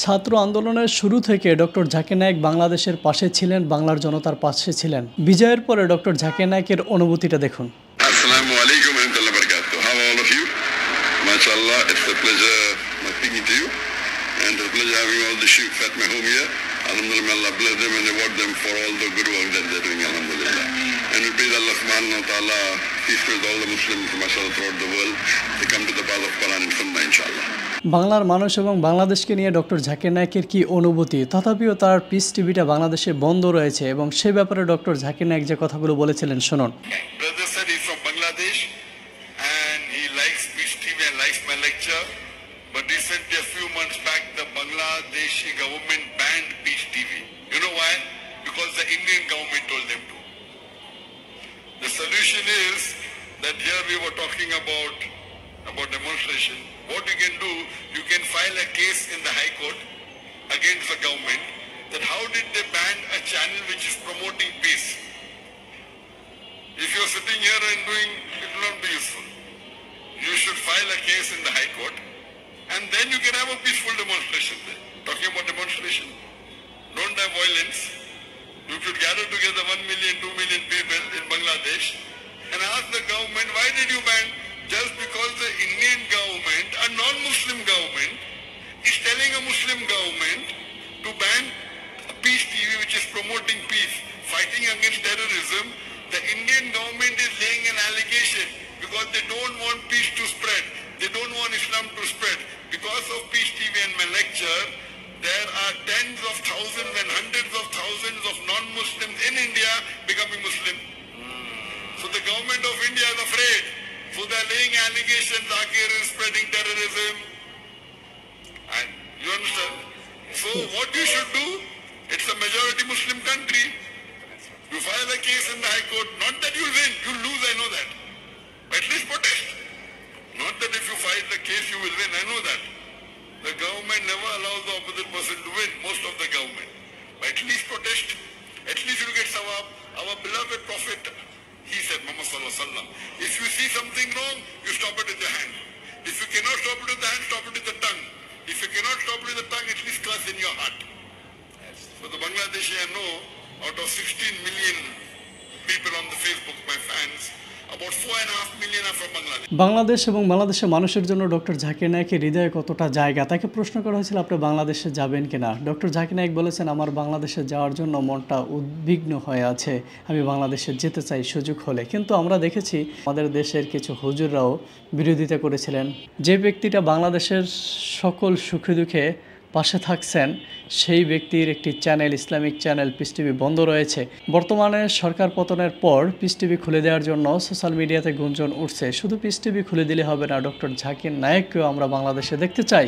ছাত্র আন্দোলনের শুরু থেকে ডক্টর জাকির নায়েক বাংলাদেশের পাশে ছিলেন, বাংলার জনতার পাশে ছিলেন। বিজয়ের পরে ডক্টর জাকির নায়েকের অনুভূতিটা দেখুন। Assalamu alaikum wa rahmatullahi wa barakatuh. How are all of you? MashaAllah, it's a pleasure speaking to you. And it's a pleasure having all the Sheikh Fatma home here. Alhamdulillah, Allah bless them and reward them for all the good work that they're doing, Alhamdulillah. And we pray that Allah subhanahu wa ta'ala peace with all the Muslims, mashallah, throughout the world. They come to the path of Quran and Sunnah, inshallah. বাংলার মানুষ এবং বাংলাদেশকে নিয়ে doctor Zakir নায়েকের কি অনুভূতি, তথাপিও তার piece টিভিটা বাংলাদেশে বন্ধ রয়েছে এবং সে ব্যাপারে ডক্টর জাকির নায়েক যে কথাগুলো বলেছিলেন শুনুন। Brother said he's from Bangladesh and he likes Peace TV and likes my lecture. But recently, a few months back, the Bangladeshi government banned Peace TV. You know why? Because the Indian government told them to. The solution is that here we were talking about demonstration. What you can do, you can file a case in the High Court against the government that how did they ban a channel which is promoting peace? If you're sitting here and doing, it will not be useful. You should file a case in the High Court and then you can have a peaceful demonstration there. Talking about demonstration, don't have violence. You should gather together 1 million, 2 million people in Bangladesh and ask the government, why did you ban? Just because the Indian government, a non-Muslim government, is telling a Muslim government to ban Peace TV, which is promoting peace, fighting against terrorism. The Indian government is laying an allegation because they don't want peace to spread. They don't want Islam to spread. Because of Peace TV and my lecture, there are tens of thousands and hundreds of thousands of non-Muslims in India becoming Muslim. So the government of India is afraid. So they're laying allegations Zakir is spreading terrorism. And you understand? So what you should do, it's a majority Muslim country. You file a case in the High Court. Not that you'll win, you'll lose, I know that. But at least protest. Not that if you file the case you will win, I know that. The government never allows the opposite person to win, most of the government. But at least protest. At least you get sawab. Our beloved Prophet, he said, Muhammad Sallallahu Alaihi Wasallam, if you see something wrong, you stop it with your hand. If you cannot stop it with the hand, stop it with the tongue. If you cannot stop it with the tongue, at least curse in your heart. So the Bangladeshi, I know, out of 16 million people on the Facebook, my fans, about 4.5 million are from Bangladesh. Bangladesh এবং বাংলাদেশের মানুষের জন্য doctor Zakir নায়েকের হৃদয়ে কতটা জায়গা, তাকে প্রশ্ন করা হয়েছিল আপনি বাংলাদেশে যাবেন কিনা। ডক্টর জাকির নায়েক বলেছেন, আমার বাংলাদেশে যাওয়ার জন্য মনটা উদ্বিগ্ন হয়ে আছে, আমি বাংলাদেশে যেতে চাই সুযোগ হলে। কিন্তু আমরা দেখেছি আমাদের দেশের কিছু হুজুররাও বিরোধিতা করেছিলেন। যে ব্যক্তিটা বাংলাদেশের সকল সুখে দুঃখে পাশে থাকছেন, সেই ব্যক্তির একটি channel, Islamic channel piece TV বন্ধ রয়েছে। বর্তমানে সরকার পতনের পর পিস টিভি খুলে দেওয়ার জন্য সোশ্যাল মিডিয়াতে গুঞ্জন উঠছে। শুধু পিস টিভি খুলে দিলে হবে না, ডক্টর জাকির নায়েককেও আমরা বাংলাদেশে দেখতে চাই।